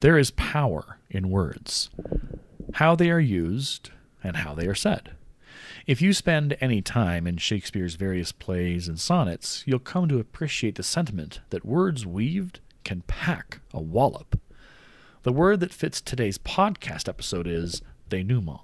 There is power in words, how they are used and how they are said. If you spend any time in Shakespeare's various plays and sonnets, you'll come to appreciate the sentiment that words weaved can pack a wallop. The word that fits today's podcast episode is denouement.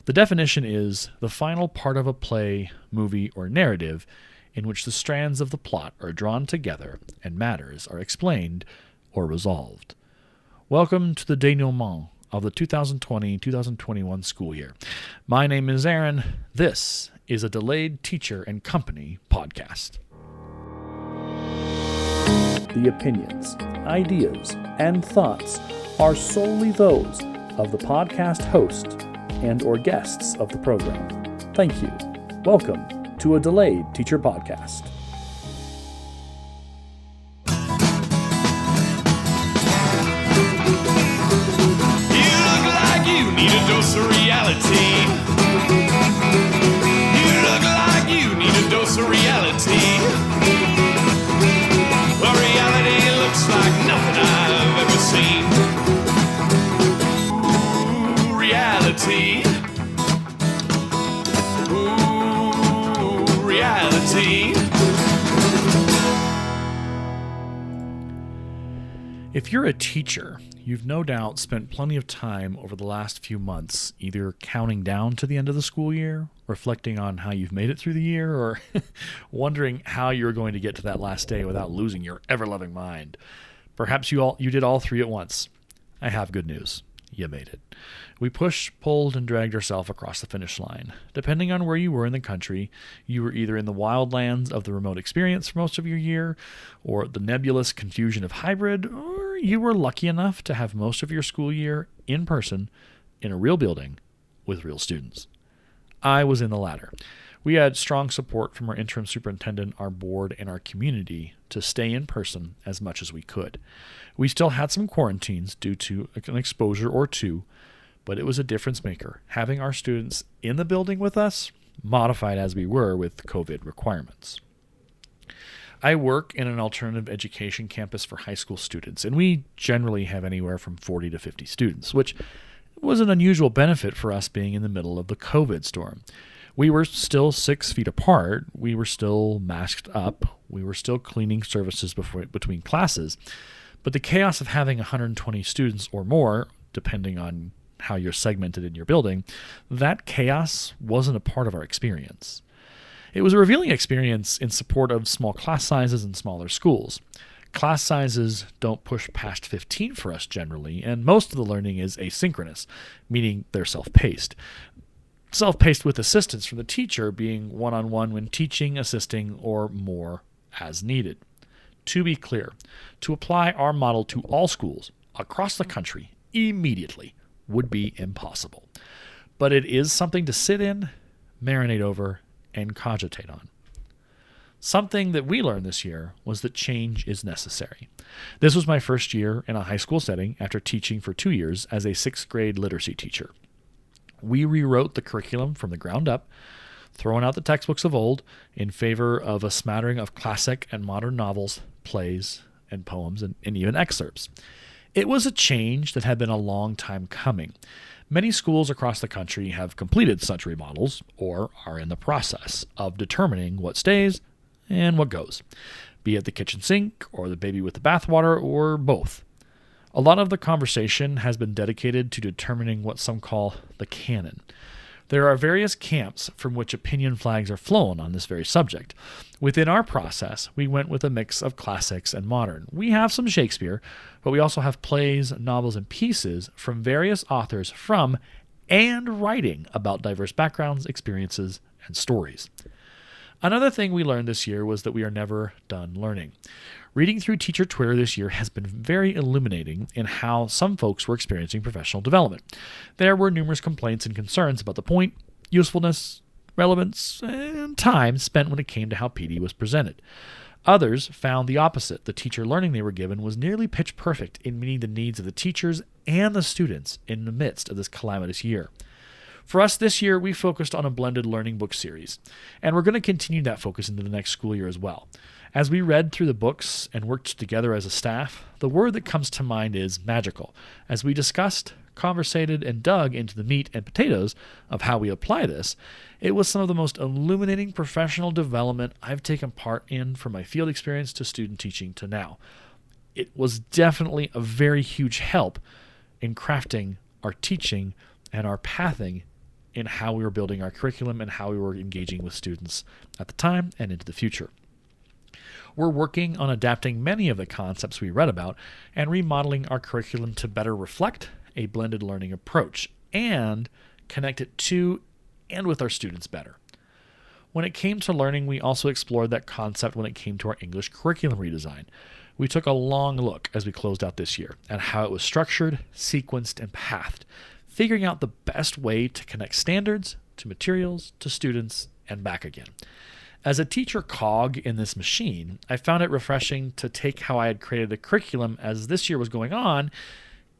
The definition is the final part of a play, movie, or narrative in which the strands of the plot are drawn together and matters are explained or resolved. Welcome to the denouement of the 2020-2021 school year. My name is Aaron. This is a Delayed Teacher and Company podcast. The opinions, ideas, and thoughts are solely those of the podcast host and or guests of the program. Thank you. Welcome to a Delayed Teacher podcast. Need a dose of reality. You look like you need a dose of reality. Well, reality looks like nothing I've ever seen. Ooh, reality. Ooh, reality. If you're a teacher, you've no doubt spent plenty of time over the last few months either counting down to the end of the school year, reflecting on how you've made it through the year, or wondering how you're going to get to that last day without losing your ever-loving mind. Perhaps you did all three at once. I have good news. You made it. We pushed, pulled, and dragged ourselves across the finish line. Depending on where you were in the country, you were either in the wildlands of the remote experience for most of your year, or the nebulous confusion of hybrid, or you were lucky enough to have most of your school year in person, in a real building, with real students. I was in the latter. We had strong support from our interim superintendent, our board, and our community to stay in person as much as we could. We still had some quarantines due to an exposure or two, but it was a difference maker, having our students in the building with us, modified as we were with COVID requirements. I work in an alternative education campus for high school students, and we generally have anywhere from 40 to 50 students, which was an unusual benefit for us being in the middle of the COVID storm. We were still 6 feet apart, we were still masked up, we were still cleaning services between classes, but the chaos of having 120 students or more, depending on how you're segmented in your building, that chaos wasn't a part of our experience. It was a revealing experience in support of small class sizes and smaller schools. Class sizes don't push past 15 for us generally, and most of the learning is asynchronous, meaning they're self-paced. Self-paced with assistance from the teacher being one-on-one when teaching, assisting, or more as needed. To be clear, to apply our model to all schools across the country immediately would be impossible. But it is something to sit in, marinate over, and cogitate on. Something that we learned this year was that change is necessary. This was my first year in a high school setting after teaching for 2 years as a 6th grade literacy teacher. We rewrote the curriculum from the ground up, throwing out the textbooks of old in favor of a smattering of classic and modern novels, plays, and poems, and even excerpts. It was a change that had been a long time coming. Many schools across the country have completed such remodels or are in the process of determining what stays and what goes, be it the kitchen sink or the baby with the bathwater or both. A lot of the conversation has been dedicated to determining what some call the canon. There are various camps from which opinion flags are flown on this very subject. Within our process, we went with a mix of classics and modern. We have some Shakespeare, but we also have plays, novels, and pieces from various authors from and writing about diverse backgrounds, experiences, and stories. Another thing we learned this year was that we are never done learning. Reading through teacher Twitter this year has been very illuminating in how some folks were experiencing professional development. There were numerous complaints and concerns about the point, usefulness, relevance, and time spent when it came to how PD was presented. Others found the opposite. The teacher learning they were given was nearly pitch perfect in meeting the needs of the teachers and the students in the midst of this calamitous year. For us this year, we focused on a blended learning book series, and we're going to continue that focus into the next school year as well. As we read through the books and worked together as a staff, the word that comes to mind is magical. As we discussed, conversated, and dug into the meat and potatoes of how we apply this, it was some of the most illuminating professional development I've taken part in from my field experience to student teaching to now. It was definitely a very huge help in crafting our teaching and our pathing in how we were building our curriculum and how we were engaging with students at the time and into the future. We're working on adapting many of the concepts we read about and remodeling our curriculum to better reflect a blended learning approach and connect it to and with our students better. When it came to learning, we also explored that concept when it came to our English curriculum redesign. We took a long look as we closed out this year at how it was structured, sequenced, and pathed, figuring out the best way to connect standards to materials, to students, and back again. As a teacher cog in this machine, I found it refreshing to take how I had created a curriculum as this year was going on,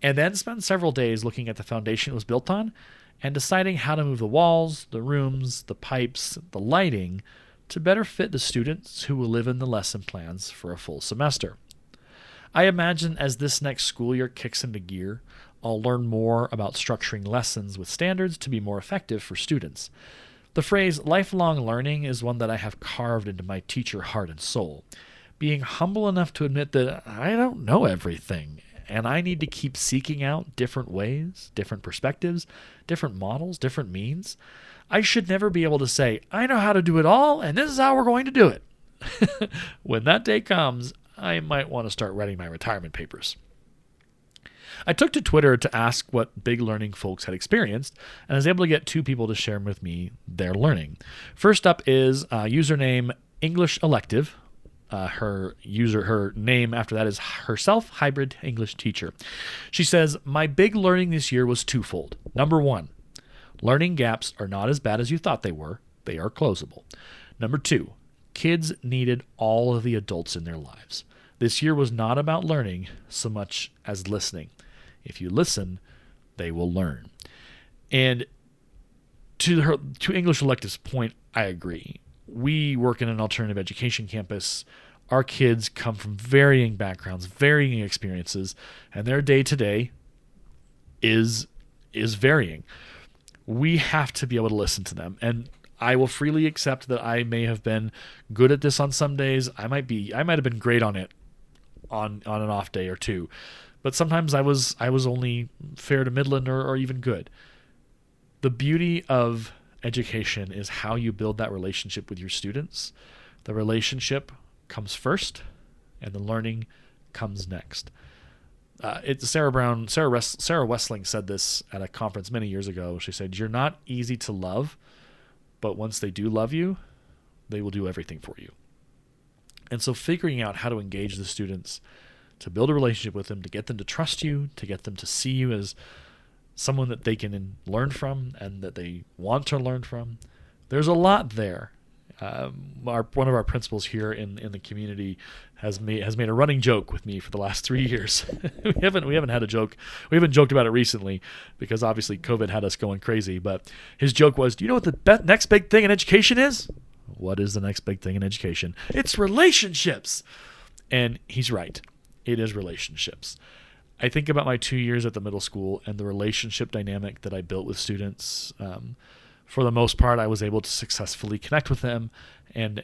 and then spend several days looking at the foundation it was built on and deciding how to move the walls, the rooms, the pipes, the lighting to better fit the students who will live in the lesson plans for a full semester. I imagine as this next school year kicks into gear, I'll learn more about structuring lessons with standards to be more effective for students. The phrase lifelong learning is one that I have carved into my teacher heart and soul. Being humble enough to admit that I don't know everything, and I need to keep seeking out different ways, different perspectives, different models, different means. I should never be able to say, I know how to do it all, and this is how we're going to do it. When that day comes, I might want to start writing my retirement papers. I took to Twitter to ask what big learning folks had experienced, and I was able to get two people to share with me their learning. First up is username English Elective. Her name after that is herself, hybrid English teacher. She says, my big learning this year was twofold. Number one, learning gaps are not as bad as you thought they were. They are closable. Number two, kids needed all of the adults in their lives. This year was not about learning so much as listening. If you listen, they will learn. And to English Elective's point, I agree. We work in an alternative education campus. Our kids come from varying backgrounds, varying experiences, and their day-to-day is varying. We have to be able to listen to them. And I will freely accept that I may have been good at this on some days. I might have been great on it on an off day or two. But sometimes I was only fair to middling or even good. The beauty of education is how you build that relationship with your students. The relationship comes first, and the learning comes next. Sarah Wessling said this at a conference many years ago. She said, "You're not easy to love, but once they do love you, they will do everything for you." And so figuring out how to engage the students, to build a relationship with them, to get them to trust you, to get them to see you as someone that they can learn from and that they want to learn from. There's a lot there. One of our principals here in the community has made a running joke with me for the last 3 years. we haven't had a joke. We haven't joked about it recently because obviously COVID had us going crazy. But his joke was, "Do you know what the next big thing in education is?" What is the next big thing in education? It's relationships. And he's right. It is relationships. I think about my 2 years at the middle school and the relationship dynamic that I built with students. For the most part, I was able to successfully connect with them and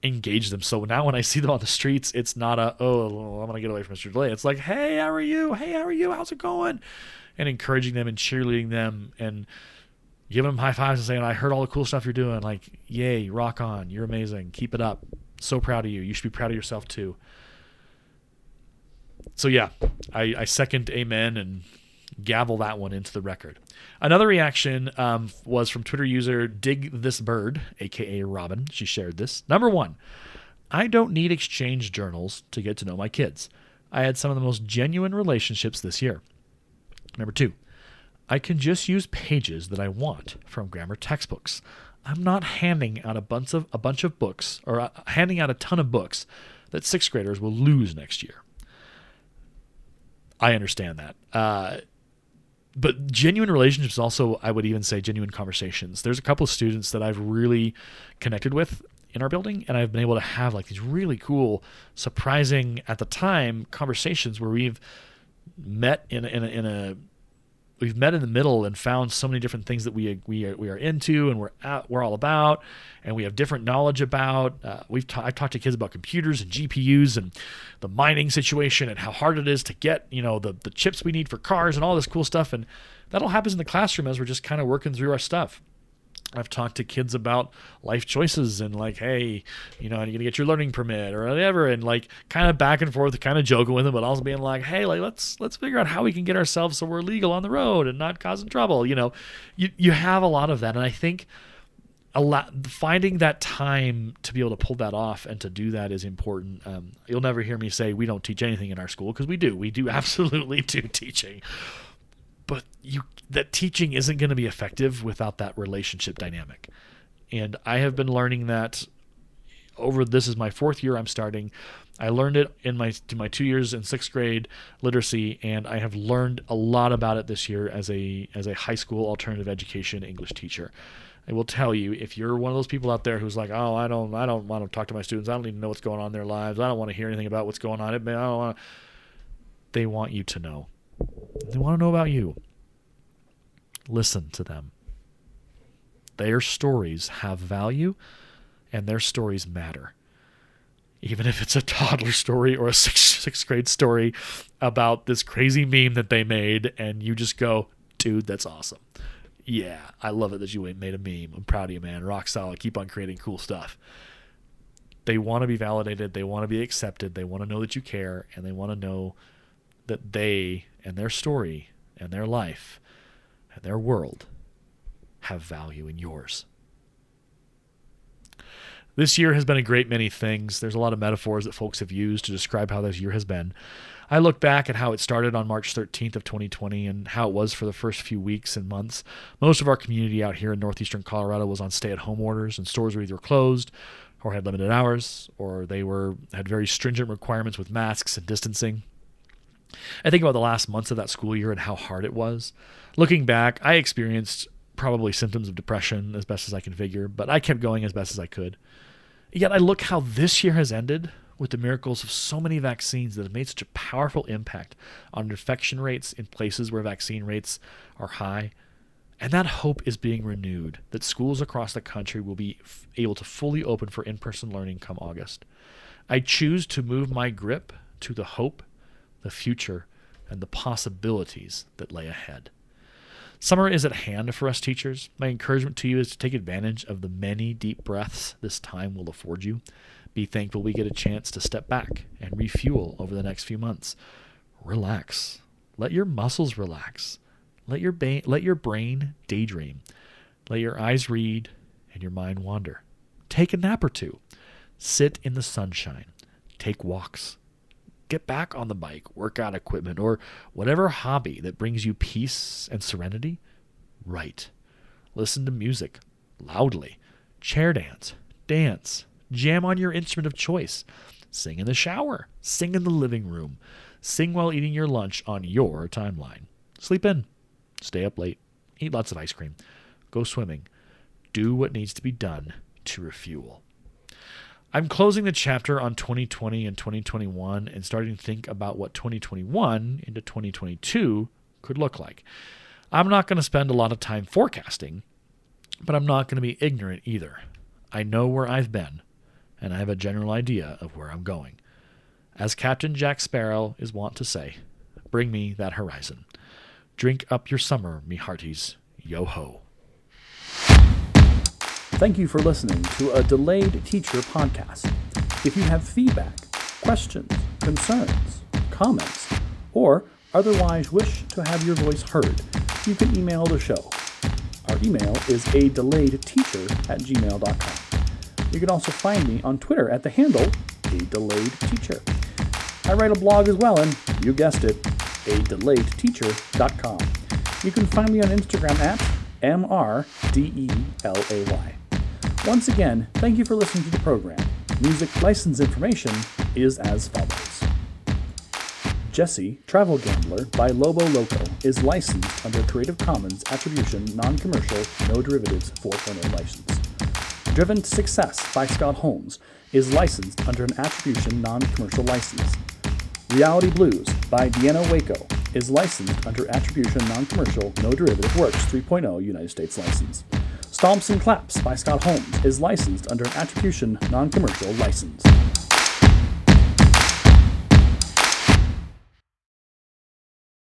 engage them. So now when I see them on the streets, it's not I'm going to get away from Mr. Delay. It's like, "Hey, how are you? Hey, how are you? How's it going?" And encouraging them and cheerleading them and giving them high fives and saying, "I heard all the cool stuff you're doing. Like, yay, rock on. You're amazing. Keep it up. So proud of you. You should be proud of yourself too." So yeah, I second amen and gavel that one into the record. Another reaction was from Twitter user Dig This Bird, aka Robin. She shared this. Number one, I don't need exchange journals to get to know my kids. I had some of the most genuine relationships this year. Number two, I can just use pages that I want from grammar textbooks. I'm not handing out a bunch of books or handing out a ton of books that sixth graders will lose next year. I understand that. but genuine relationships also, I would even say genuine conversations. There's a couple of students that I've really connected with in our building, and I've been able to have like these really cool, surprising at the time conversations where we've met we've met in the middle and found so many different things that we are into and we're all about, and we have different knowledge about. I've talked to kids about computers and GPUs and the mining situation and how hard it is to get the chips we need for cars and all this cool stuff, and that all happens in the classroom as we're just kind of working through our stuff. I've talked to kids about life choices and like, hey, you're going to get your learning permit or whatever, and like kind of back and forth, kind of joking with them, but also being like, hey, like let's figure out how we can get ourselves so we're legal on the road and not causing trouble. You have a lot of that, and I think finding that time to be able to pull that off and to do that is important. You'll never hear me say we don't teach anything in our school, because we do absolutely do teaching. But that teaching isn't going to be effective without that relationship dynamic. And I have been learning that this is my 4th year I'm starting. I learned it in my 2 years in 6th grade literacy, and I have learned a lot about it this year as a high school alternative education English teacher. I will tell you, if you're one of those people out there who's like, oh, I don't want to talk to my students. I don't even know what's going on in their lives. I don't want to hear anything about what's going on. They want you to know. They want to know about you. Listen to them. Their stories have value, and their stories matter. Even if it's a toddler story or a sixth grade story about this crazy meme that they made, and you just go, dude, that's awesome. Yeah, I love it that you made a meme. I'm proud of you, man. Rock solid. Keep on creating cool stuff. They want to be validated. They want to be accepted. They want to know that you care, and they want to know that they and their story and their life and their world have value in yours. This year has been a great many things. There's a lot of metaphors that folks have used to describe how this year has been. I look back at how it started on March 13th of 2020 and how it was for the first few weeks and months. Most of our community out here in northeastern Colorado was on stay-at-home orders, and stores were either closed or had limited hours, or they had very stringent requirements with masks and distancing. I think about the last months of that school year and how hard it was. Looking back, I experienced probably symptoms of depression as best as I can figure, but I kept going as best as I could. Yet I look how this year has ended with the miracles of so many vaccines that have made such a powerful impact on infection rates in places where vaccine rates are high. And that hope is being renewed, that schools across the country will be able to fully open for in-person learning come August. I choose to move my grip to the hope, the future, and the possibilities that lay ahead. Summer is at hand for us teachers. My encouragement to you is to take advantage of the many deep breaths this time will afford you. Be thankful we get a chance to step back and refuel over the next few months. Relax. Let your muscles relax. Let your brain daydream. Let your eyes read and your mind wander. Take a nap or two. Sit in the sunshine. Take walks. Get back on the bike, workout equipment, or whatever hobby that brings you peace and serenity. Write. Listen to music loudly. Chair dance. Dance. Jam on your instrument of choice. Sing in the shower. Sing in the living room. Sing while eating your lunch on your timeline. Sleep in. Stay up late. Eat lots of ice cream. Go swimming. Do what needs to be done to refuel. I'm closing the chapter on 2020 and 2021 and starting to think about what 2021 into 2022 could look like. I'm not going to spend a lot of time forecasting, but I'm not going to be ignorant either. I know where I've been, and I have a general idea of where I'm going. As Captain Jack Sparrow is wont to say, bring me that horizon. Drink up your summer, me hearties. Yo-ho. Thank you for listening to a Delayed Teacher podcast. If you have feedback, questions, concerns, comments, or otherwise wish to have your voice heard, you can email the show. Our email is adelayedteacher@gmail.com. You can also find me on Twitter at the handle adelayedteacher. I write a blog as well, and you guessed it, adelayedteacher.com. You can find me on Instagram at MRDELAY. Once again, thank you for listening to the program. Music license information is as follows. Jesse, Travel Gambler by Lobo Loco is licensed under Creative Commons Attribution Non-Commercial No Derivatives 4.0 license. Driven to Success by Scott Holmes is licensed under an Attribution Non-Commercial license. Reality Blues by Deanna Waco is licensed under Attribution Non-Commercial No Derivative Works 3.0 United States license. Stomps and Claps by Scott Holmes is licensed under an Attribution Non-Commercial license.